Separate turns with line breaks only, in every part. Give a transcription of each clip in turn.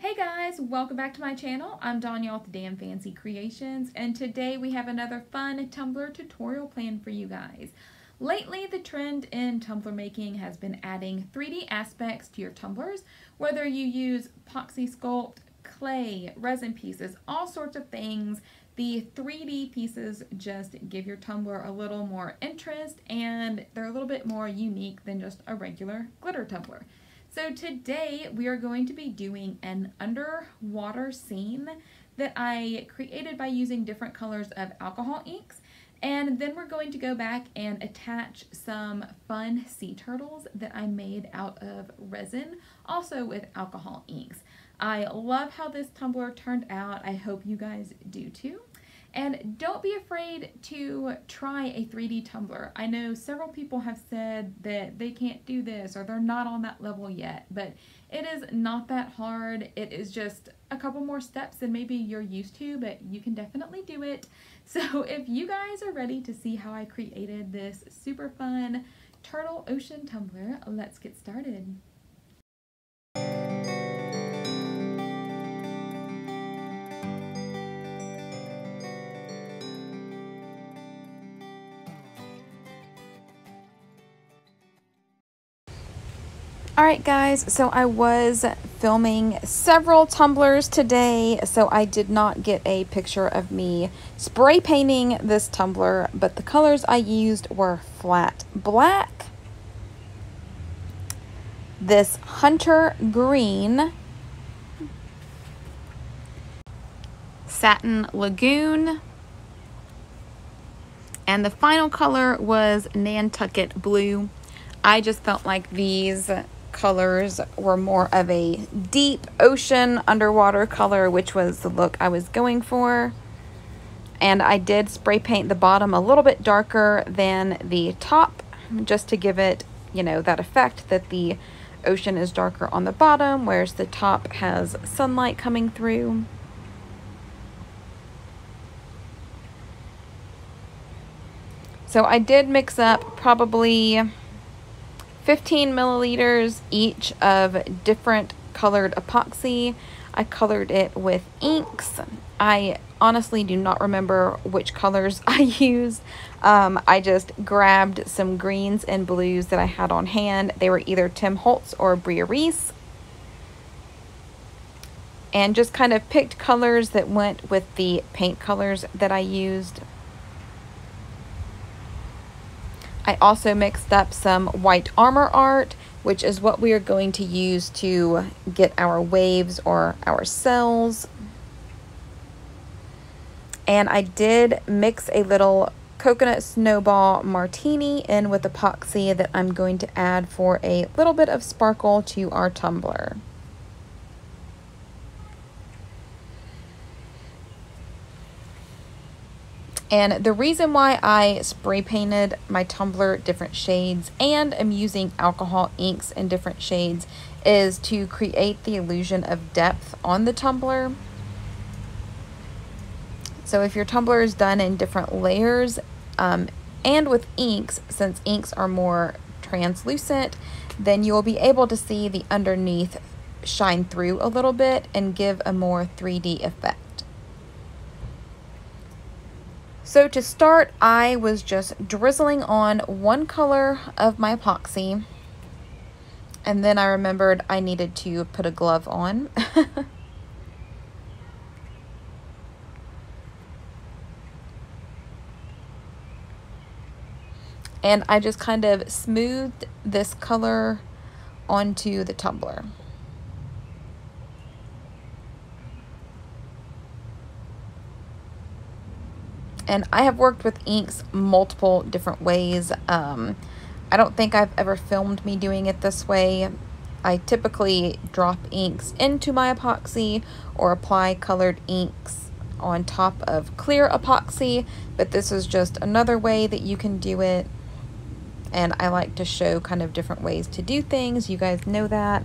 Hey guys, welcome back to my channel. I'm Danielle with Damn Fancy Creations, and today we have another fun tumbler tutorial planned for you guys. Lately, the trend in tumbler making has been adding 3D aspects to your tumblers, whether you use epoxy sculpt, clay, resin pieces, all sorts of things. The 3D pieces just give your tumbler a little more interest, and they're a little bit more unique than just a regular glitter tumbler. So today we are going to be doing an underwater scene that I created by using different colors of alcohol inks. And then we're going to go back and attach some fun sea turtles that I made out of resin, also with alcohol inks. I love how this tumbler turned out. I hope you guys do too. And don't be afraid to try a 3D tumbler. I know several people have said that they can't do this or they're not on that level yet, but it is not that hard. It is just a couple more steps than maybe you're used to, but you can definitely do it. So if you guys are ready to see how I created this super fun turtle ocean tumbler, let's get started. Alright guys, so I was filming several tumblers today, so I did not get a picture of me spray painting this tumbler, but the colors I used were flat black, this hunter green, satin lagoon, and the final color was Nantucket blue. I just felt like these colors were more of a deep ocean underwater color, which was the look I was going for. And I did spray paint the bottom a little bit darker than the top, just to give it, you know, that effect that the ocean is darker on the bottom, whereas the top has sunlight coming through. So I did mix up probably 15 milliliters each of different colored epoxy. I colored it with inks. I honestly do not remember which colors I used. I just grabbed some greens and blues that I had on hand. They were either Tim Holtz or Bria Reese. And just kind of picked colors that went with the paint colors that I used. I also mixed up some white armor art, which is what we are going to use to get our waves or our cells. And I did mix a little coconut snowball martini in with epoxy that I'm going to add for a little bit of sparkle to our tumbler. And the reason why I spray painted my tumbler different shades and am using alcohol inks in different shades is to create the illusion of depth on the tumbler. So if your tumbler is done in different layers and with inks, since inks are more translucent, then you'll be able to see the underneath shine through a little bit and give a more 3D effect. So to start, I was just drizzling on one color of my epoxy, and then I remembered I needed to put a glove on. And I just kind of smoothed this color onto the tumbler. And I have worked with inks multiple different ways. I don't think I've ever filmed me doing it this way. I typically drop inks into my epoxy or apply colored inks on top of clear epoxy, but this is just another way that you can do it. And I like to show kind of different ways to do things. You guys know that.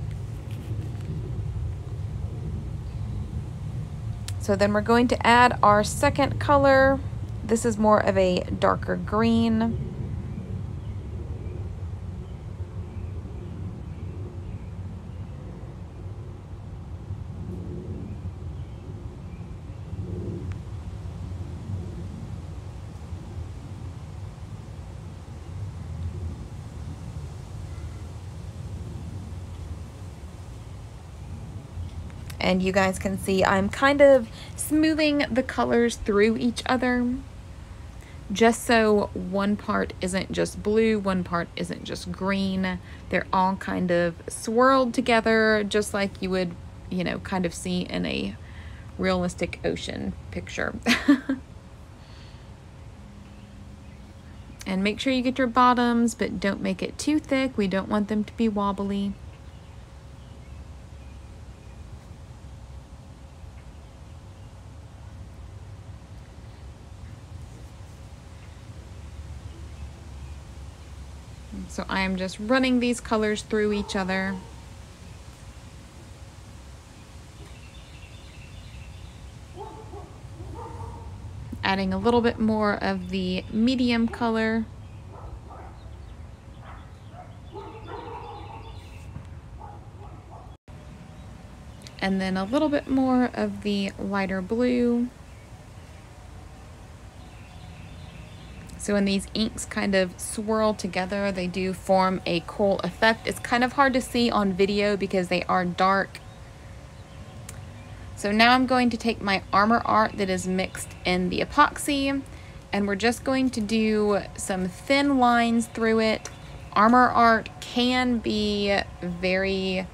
So then we're going to add our second color. This is more of a darker green. And you guys can see I'm kind of smoothing the colors through each other, just so one part isn't just blue, one part isn't just green. They're all kind of swirled together, just like you would, you know, kind of see in a realistic ocean picture. And make sure you get your bottoms, but don't make it too thick. We don't want them to be wobbly. So I am just running these colors through each other. Adding a little bit more of the medium color. And then a little bit more of the lighter blue. So when these inks kind of swirl together, they do form a cool effect. It's kind of hard to see on video because they are dark. So now I'm going to take my Armor Art that is mixed in the epoxy, and we're just going to do some thin lines through it. Armor Art can be very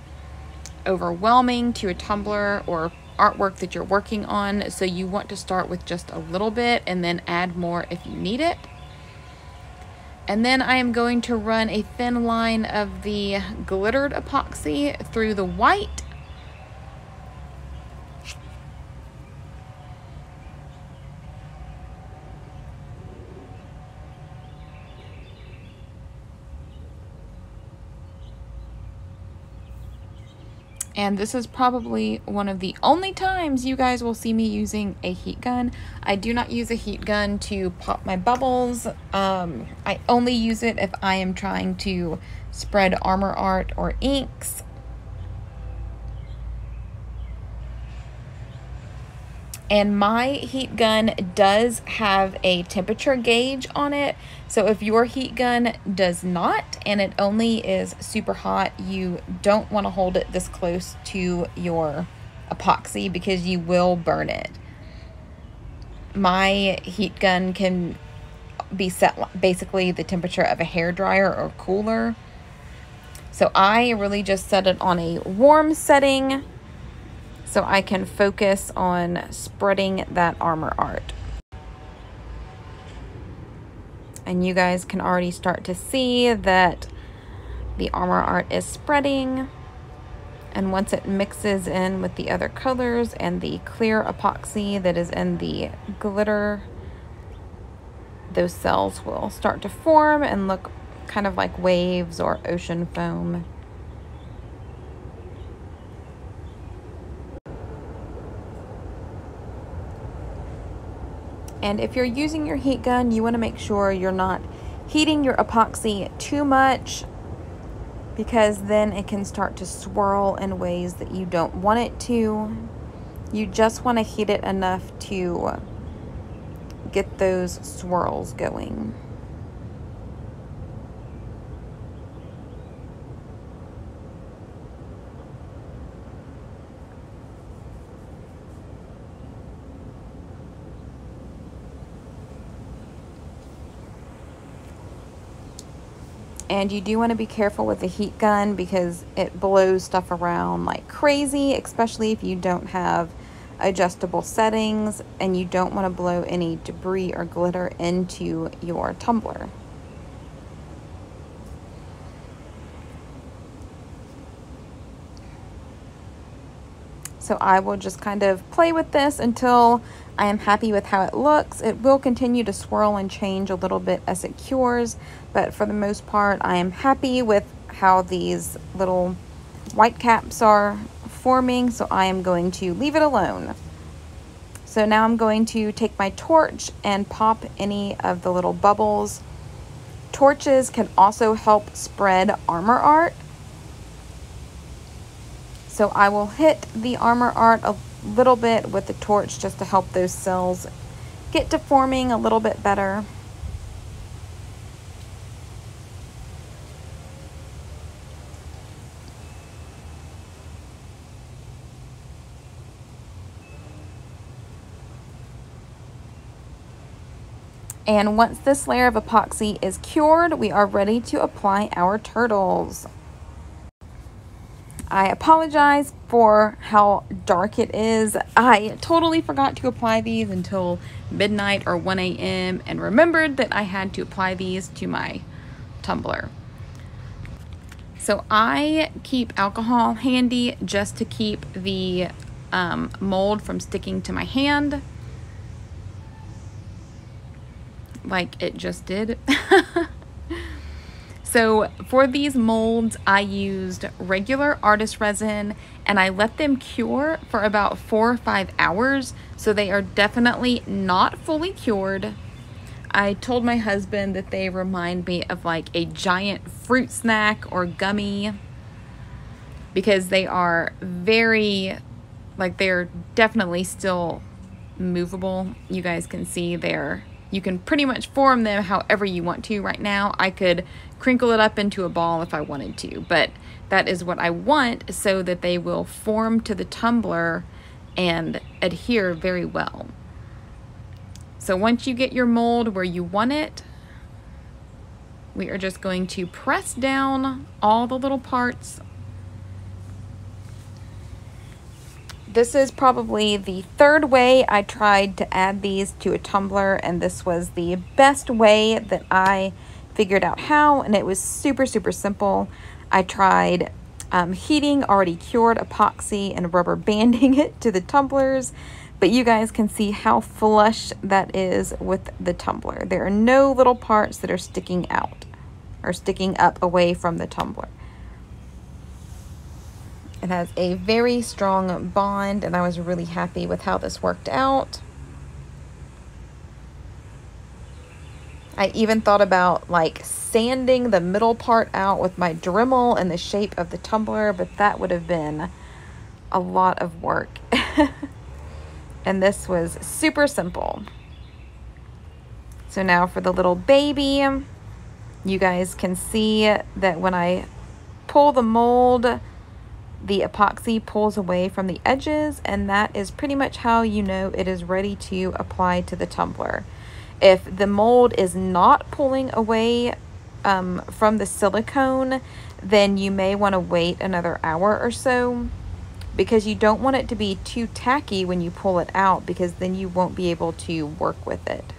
overwhelming to a tumbler or artwork that you're working on, so you want to start with just a little bit and then add more if you need it. And then I am going to run a thin line of the glittered epoxy through the white. And this is probably one of the only times you guys will see me using a heat gun. I do not use a heat gun to pop my bubbles. I only use it if I am trying to spread Armor Art or inks. And my heat gun does have a temperature gauge on it. So if your heat gun does not, and it only is super hot, you don't want to hold it this close to your epoxy because you will burn it. My heat gun can be set basically the temperature of a hairdryer or cooler. So I really just set it on a warm setting, so I can focus on spreading that Armor Art. And you guys can already start to see that the Armor Art is spreading. And once it mixes in with the other colors and the clear epoxy that is in the glitter, those cells will start to form and look kind of like waves or ocean foam. And if you're using your heat gun, you want to make sure you're not heating your epoxy too much, because then it can start to swirl in ways that you don't want it to. You just want to heat it enough to get those swirls going. And you do want to be careful with the heat gun because it blows stuff around like crazy, especially if you don't have adjustable settings and you don't want to blow any debris or glitter into your tumbler. So I will just kind of play with this until I am happy with how it looks. It will continue to swirl and change a little bit as it cures, but for the most part, I am happy with how these little white caps are forming, so I am going to leave it alone. So now I'm going to take my torch and pop any of the little bubbles. Torches can also help spread Armor Art. So I will hit the Armor Art a little bit with the torch just to help those cells get to forming a little bit better. And once this layer of epoxy is cured, we are ready to apply our turtles. I apologize for how dark it is. I totally forgot to apply these until midnight or 1 a.m. and remembered that I had to apply these to my tumbler. So I keep alcohol handy just to keep the mold from sticking to my hand, like it just did. So for these molds, I used regular artist resin and I let them cure for about 4 or 5 hours. So they are definitely not fully cured. I told my husband that they remind me of like a giant fruit snack or gummy, because they are very, like, they're definitely still movable. You guys can see you can pretty much form them however you want to. Right now I could crinkle it up into a ball if I wanted to, but that is what I want so that they will form to the tumbler and adhere very well. So once you get your mold where you want it, we are just going to press down all the little parts. This is probably the third way I tried to add these to a tumbler, and this was the best way that I figured out how, and it was super simple. I tried heating already cured epoxy and rubber banding it to the tumblers, but you guys can see how flush that is with the tumbler. There are no little parts that are sticking out or sticking up away from the tumbler. It has a very strong bond, and I was really happy with how this worked out. I even thought about like sanding the middle part out with my Dremel in the shape of the tumbler, but that would have been a lot of work. And this was super simple. So now for the little baby, you guys can see that when I pull the mold, the epoxy pulls away from the edges, and that is pretty much how you know it is ready to apply to the tumbler. If the mold is not pulling away from the silicone, then you may want to wait another hour or so, because you don't want it to be too tacky when you pull it out, because then you won't be able to work with it.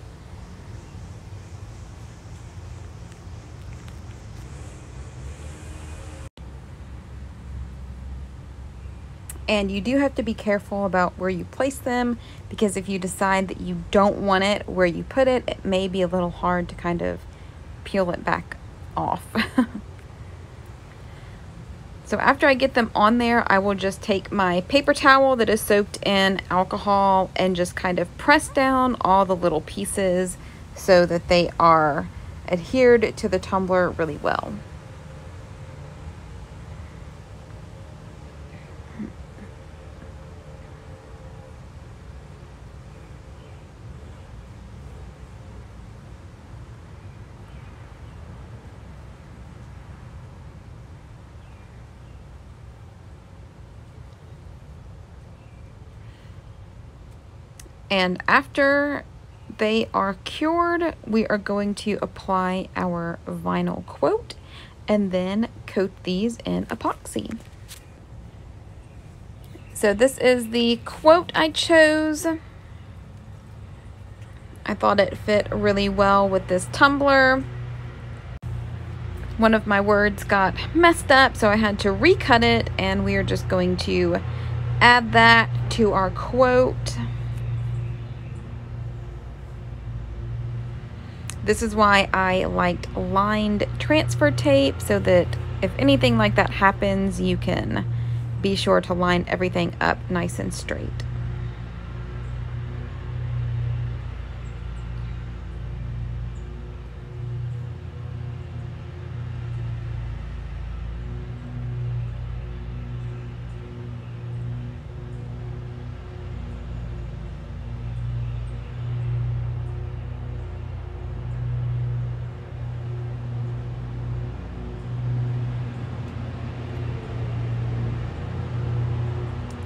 And you do have to be careful about where you place them, because if you decide that you don't want it where you put it, it may be a little hard to kind of peel it back off. So after I get them on there, I will just take my paper towel that is soaked in alcohol and just kind of press down all the little pieces so that they are adhered to the tumbler really well. And after they are cured, we are going to apply our vinyl coat and then coat these in epoxy. So this is the quote I chose. I thought it fit really well with this tumbler. One of my words got messed up, so I had to recut it, and we are just going to add that to our quote. This is why I liked lined transfer tape, so that if anything like that happens, you can be sure to line everything up nice and straight.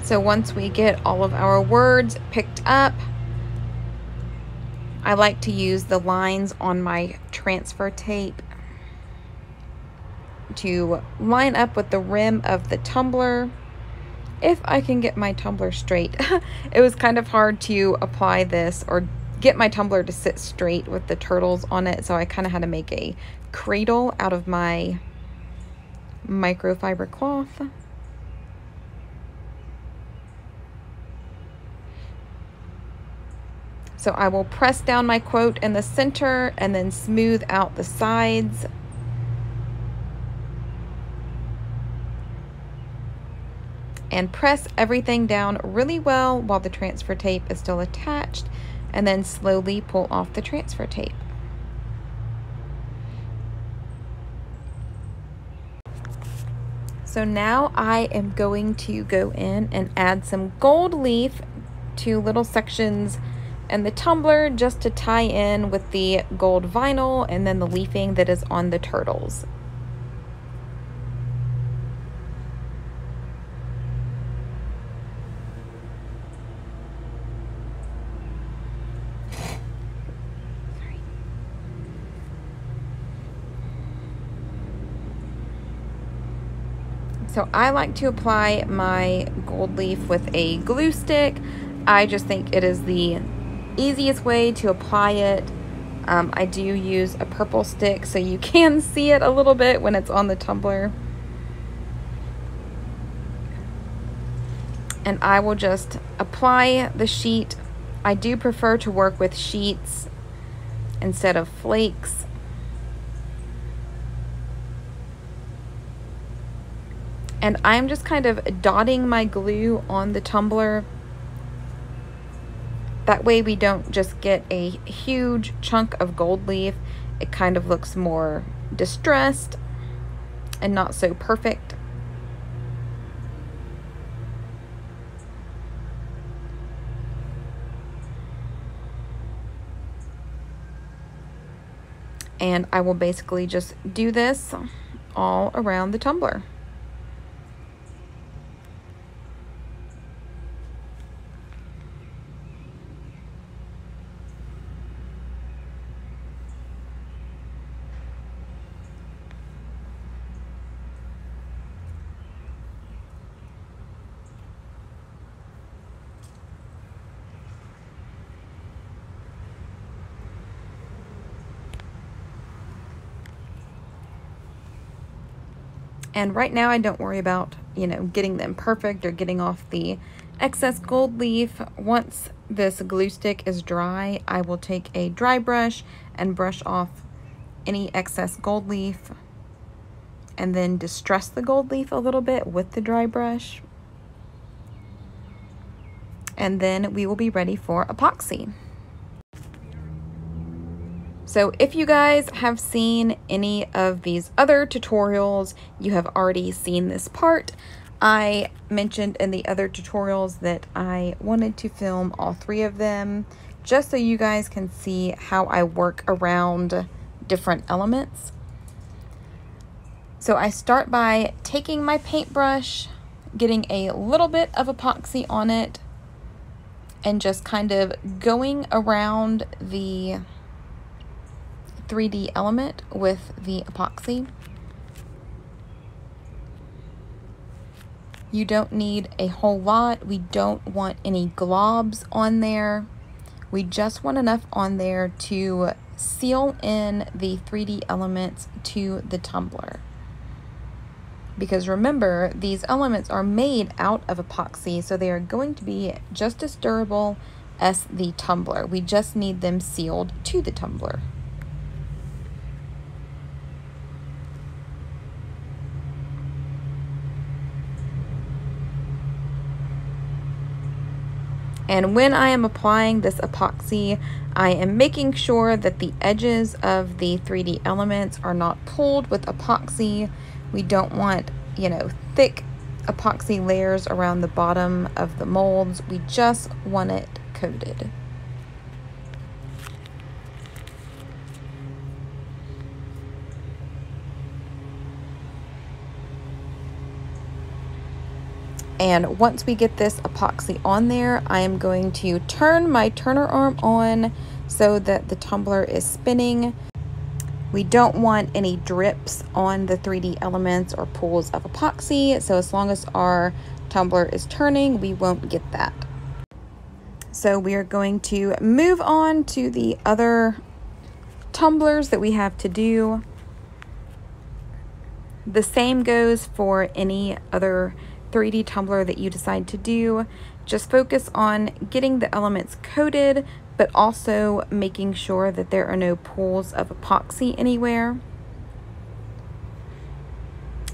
So once we get all of our words picked up, I like to use the lines on my transfer tape to line up with the rim of the tumbler, if I can get my tumbler straight. It was kind of hard to apply this or get my tumbler to sit straight with the turtles on it, so I kind of had to make a cradle out of my microfiber cloth. So I will press down my quote in the center and then smooth out the sides. And press everything down really well while the transfer tape is still attached, and then slowly pull off the transfer tape. So now I am going to go in and add some gold leaf to little sections in the tumbler, just to tie in with the gold vinyl and then the leafing that is on the turtles. So I like to apply my gold leaf with a glue stick. I just think it is the easiest way to apply it. I do use a purple stick so you can see it a little bit when it's on the tumbler. And I will just apply the sheet. I do prefer to work with sheets instead of flakes. And I'm just kind of dotting my glue on the tumbler. That way we don't just get a huge chunk of gold leaf. It kind of looks more distressed and not so perfect. And I will basically just do this all around the tumbler. And right now I don't worry about, getting them perfect or getting off the excess gold leaf. Once this glue stick is dry, I will take a dry brush and brush off any excess gold leaf, and then distress the gold leaf a little bit with the dry brush. And then we will be ready for epoxy. So if you guys have seen any of these other tutorials, you have already seen this part. I mentioned in the other tutorials that I wanted to film all 3 of them, just so you guys can see how I work around different elements. So I start by taking my paintbrush, getting a little bit of epoxy on it, and just kind of going around the 3D element with the epoxy. You don't need a whole lot. We don't want any globs on there. We just want enough on there to seal in the 3D elements to the tumbler. Because remember, these elements are made out of epoxy, so they are going to be just as durable as the tumbler. We just need them sealed to the tumbler. And when I am applying this epoxy, I am making sure that the edges of the 3D elements are not pulled with epoxy. We don't want, thick epoxy layers around the bottom of the molds. We just want it coated. And once we get this epoxy on there, I am going to turn my turner arm on so that the tumbler is spinning. We don't want any drips on the 3D elements or pools of epoxy, so as long as our tumbler is turning, we won't get that. So we are going to move on to the other tumblers that we have to do. The same goes for any other 3D tumbler that you decide to do. Just focus on getting the elements coated, but also making sure that there are no pools of epoxy anywhere.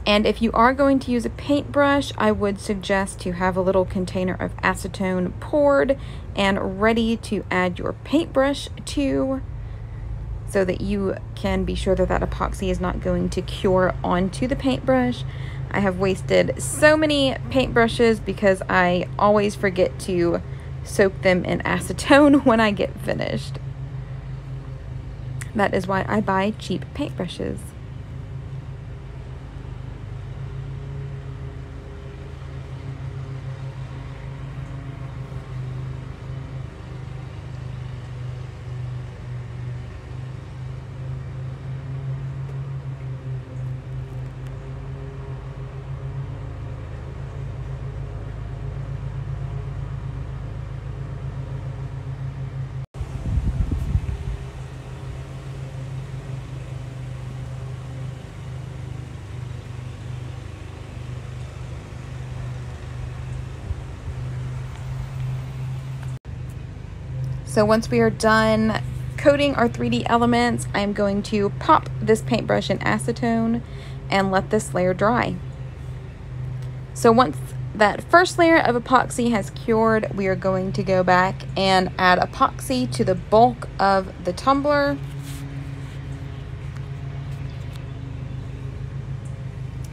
And if you are going to use a paintbrush, I would suggest to have a little container of acetone poured and ready to add your paintbrush to, so that you can be sure that that epoxy is not going to cure onto the paintbrush. I have wasted so many paintbrushes because I always forget to soak them in acetone when I get finished. That is why I buy cheap paintbrushes. So once we are done coating our 3D elements, I'm going to pop this paintbrush in acetone and let this layer dry. So once that first layer of epoxy has cured, we are going to go back and add epoxy to the bulk of the tumbler.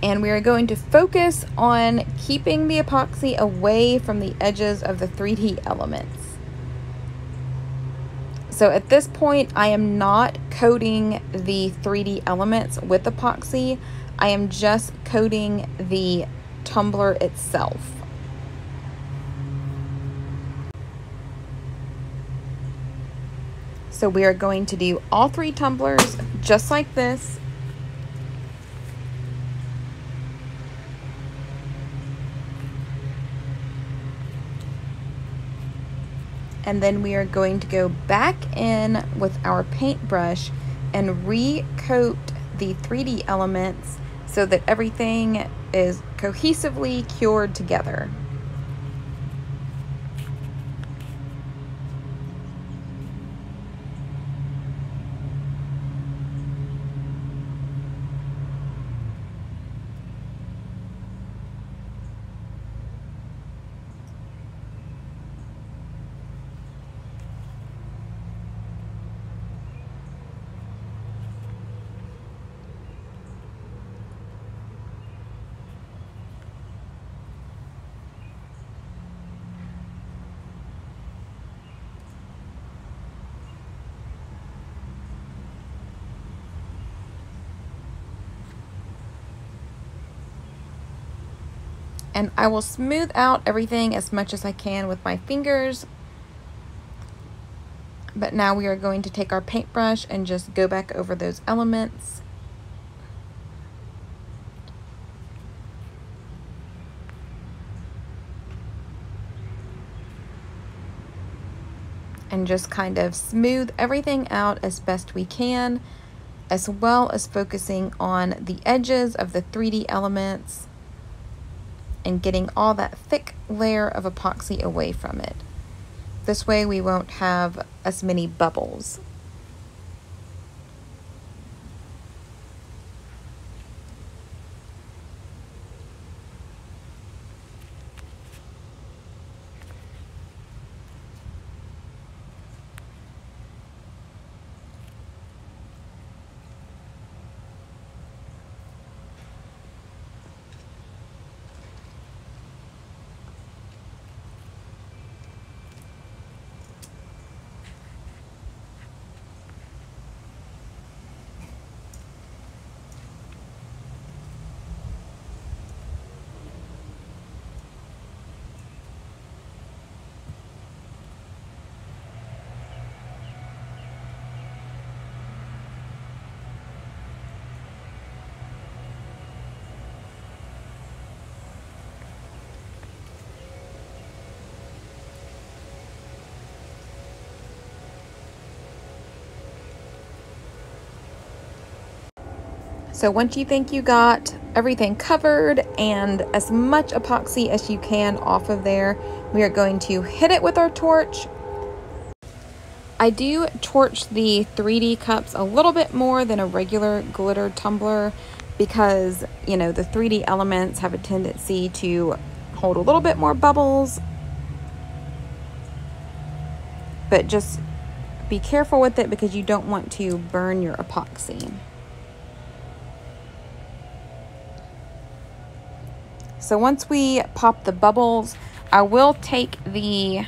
And we are going to focus on keeping the epoxy away from the edges of the 3D elements. So at this point, I am not coating the 3D elements with epoxy. I am just coating the tumbler itself. So we are going to do all 3 tumblers just like this. And then we are going to go back in with our paintbrush and re-coat the 3D elements so that everything is cohesively cured together. And I will smooth out everything as much as I can with my fingers. But now we are going to take our paintbrush and just go back over those elements. And just kind of smooth everything out as best we can, as well as focusing on the edges of the 3D elements and getting all that thick layer of epoxy away from it. This way we won't have as many bubbles. So once you think you got everything covered and as much epoxy as you can off of there, we are going to hit it with our torch. I do torch the 3D cups a little bit more than a regular glitter tumbler because, you know, the 3D elements have a tendency to hold a little bit more bubbles. But just be careful with it because you don't want to burn your epoxy. So once we pop the bubbles, I will take the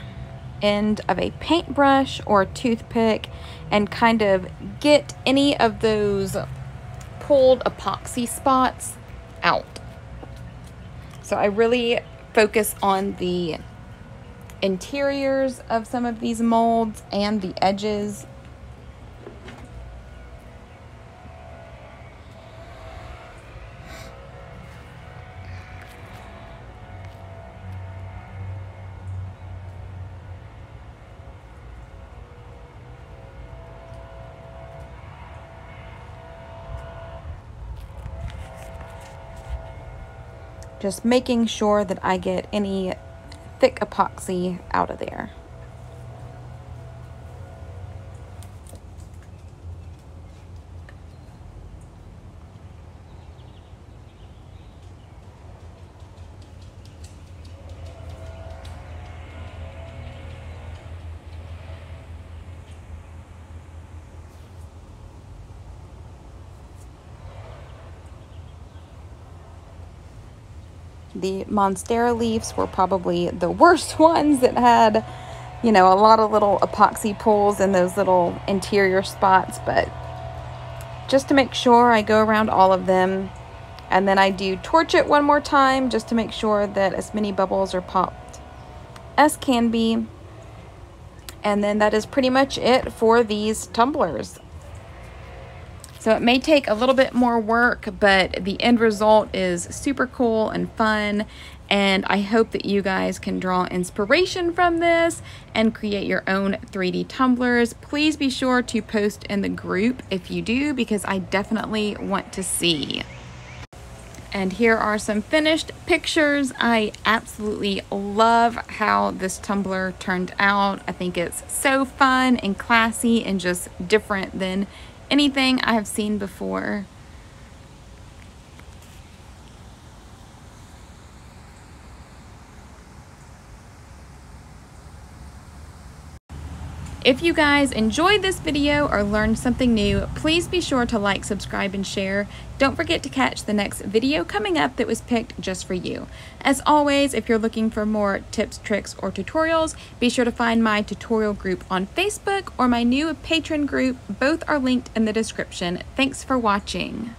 end of a paintbrush or a toothpick and kind of get any of those pulled epoxy spots out. So I really focus on the interiors of some of these molds and the edges. Just making sure that I get any thick epoxy out of there. The Monstera leaves were probably the worst ones that had, you know, a lot of little epoxy pulls in those little interior spots, but just to make sure I go around all of them, and then I do torch it one more time just to make sure that as many bubbles are popped as can be. And then that is pretty much it for these tumblers. So it may take a little bit more work, but the end result is super cool and fun. And I hope that you guys can draw inspiration from this and create your own 3D tumblers. Please be sure to post in the group if you do, because I definitely want to see. And here are some finished pictures. I absolutely love how this tumbler turned out. I think it's so fun and classy and just different than anything I have seen before. If you guys enjoyed this video or learned something new, please be sure to like, subscribe, and share. Don't forget to catch the next video coming up that was picked just for you. As always, if you're looking for more tips, tricks, or tutorials, be sure to find my tutorial group on Facebook or my new patron group. Both are linked in the description. Thanks for watching.